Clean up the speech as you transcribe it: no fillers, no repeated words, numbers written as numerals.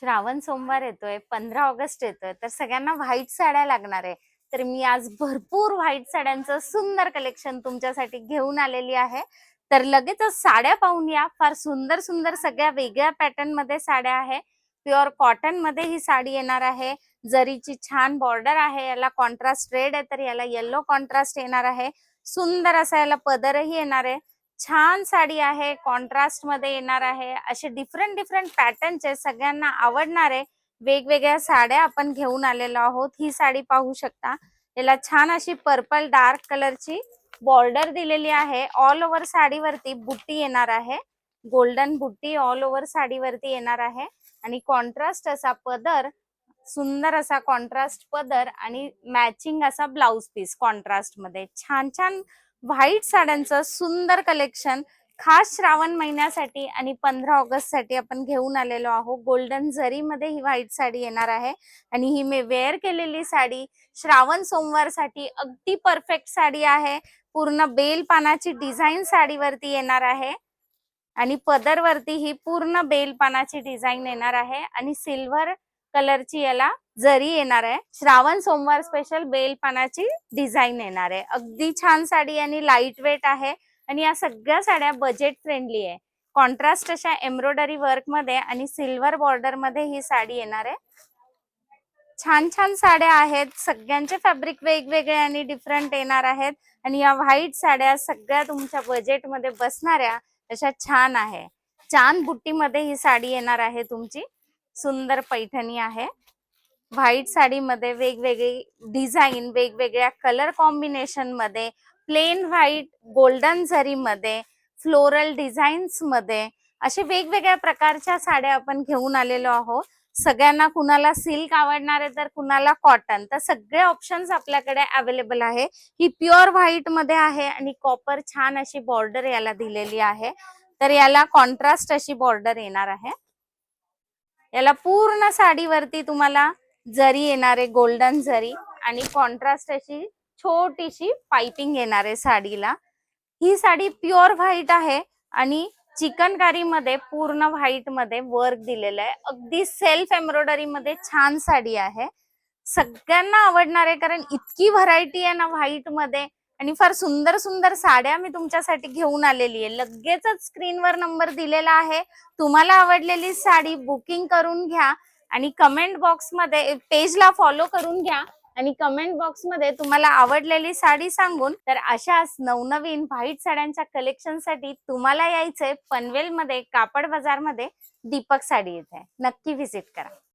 श्रावण सोमवार येतोय, 15 ऑगस्ट येतोय, तर सगळ्यांना व्हाईट साड्या लागणार आहे. तर मी आज भरपूर व्हाईट साड्यांचं सुंदर कलेक्शन तुमच्यासाठी घेऊन आलेली आहे. तर लगेचच साड्या पाहून या. फार सुंदर सुंदर सगळ्या वेगळ्या पॅटर्न मध्ये साड्या आहे. प्युअर कॉटन मध्ये ही साडी येणार आहे. जरीची छान बॉर्डर आहे. याला कॉन्ट्रास्ट रेड आहे, तर याला येलो कॉन्ट्रास्ट येणार आहे. सुंदर असा याला पदरही येणार आहे. छान साडी आहे, कॉन्ट्रास्ट मध्ये येणार आहे. असे डिफरंट डिफरंट पॅटर्नचे सगळ्यांना आवडणारे वेगवेगळ्या साड्या आपण घेऊन आलेलो आहोत. ही साडी पाहू शकता. याला छान अशी पर्पल डार्क कलरची बॉर्डर दिलेली आहे. ऑल ओव्हर साडीवरती बुट्टी येणार आहे. गोल्डन बुट्टी ऑल ओव्हर साडीवरती येणार आहे आणि कॉन्ट्रास्ट असा पदर, सुंदर असा कॉन्ट्रास्ट पदर आणि मॅचिंग असा ब्लाउज पीस कॉन्ट्रास्ट मध्ये. छान छान व्हाईट साड्यांचं सुंदर कलेक्शन खास श्रावण महिन्यासाठी आणि 15 ऑगस्ट साठी आपण घेऊन आलेलो आहोत. गोल्डन जरी मध्ये ही व्हाईट साडी येणार आहे आणि ही मी वेअर केलेली साडी श्रावण सोमवार साठी अगदी परफेक्ट साडी आहे. पूर्ण बेल पानाची डिझाईन साडीवरती येणार आहे आणि पदरवरती ही पूर्ण बेल पानाची डिझाईन येणार आहे आणि सिल्वर कलरची याला जरी येणार आहे. श्रावण सोमवार स्पेशल बेल पानाची डिझाईन येणार आहे. अगदी छान साडी आणि लाईट वेट आहे आणि या सगळ्या साड्या बजेट फ्रेंडली आहे. कॉन्ट्रास्ट अशा एम्ब्रॉयडरी वर्क मध्ये आणि सिल्वर बॉर्डर मध्ये ही साडी येणार आहे. छान छान साड्या आहेत. सगळ्यांचे फॅब्रिक वेगवेगळे आणि डिफरंट येणार आहेत आणि या व्हाईट साड्या सगळ्या तुमच्या बजेट मध्ये बसणाऱ्या अशा छान आहे. छान बुट्टी मध्ये ही साडी येणार आहे तुमची. सुंदर पैठणी आहे. व्हाईट साडी मध्ये वेगवेगळी डिझाईन, वेगवेगळ्या कलर कॉम्बिनेशन मध्ये, प्लेन व्हाईट गोल्डन जरी मध्ये, फ्लोरल डिझाईन्स मध्ये असे वेगवेगळ्या प्रकारच्या साड्या आपण घेऊन आलेलो आहोत. सगळ्यांना, कुणाला सिल्क आवडणार आहे तर कुणाला कॉटन, तर सगळे ऑप्शन्स आपल्याकडे अवेलेबल आहे. ही प्युअर व्हाईट मध्ये आहे आणि कॉपर छान अशी बॉर्डर याला दिलेली आहे. तर याला कॉन्ट्रास्ट अशी बॉर्डर येणार आहे. याला पूर्ण साडीवरती तुम्हाला जरी येणार आहे, गोल्डन जरी, आणि कॉन्ट्रास्ट अशी छोटीशी पाइपिंग येणार आहे साडीला. ही साडी प्युअर व्हाईट आहे आणि चिकनकारी मध्ये पूर्ण व्हाईट मध्ये वर्क दिलेलं आहे. अगदी सेल्फ एम्ब्रॉयडरी मध्ये छान साडी आहे. सगळ्यांना आवडणार आहे कारण इतकी व्हरायटी आहे ना व्हाईट मध्ये आणि फार सुंदर सुंदर साड्या मी तुमच्यासाठी घेऊन आलेली आहे. लगेचच स्क्रीनवर नंबर दिलेला आहे. तुम्हाला आवडलेली साडी बुकिंग करून घ्या आणि कमेंट बॉक्स मध्ये पेजला फॉलो करून घ्या आणि कमेंट बॉक्स मध्ये तुम्हाला आवडलेली साडी सांगून. तर अशाच नवनवीन व्हाईट साड्यांच्या कलेक्शन साठी तुम्हाला यायचंय पनवेल मध्ये कापड बाजार मध्ये दीपक साडी येथे. नक्की व्हिजिट करा.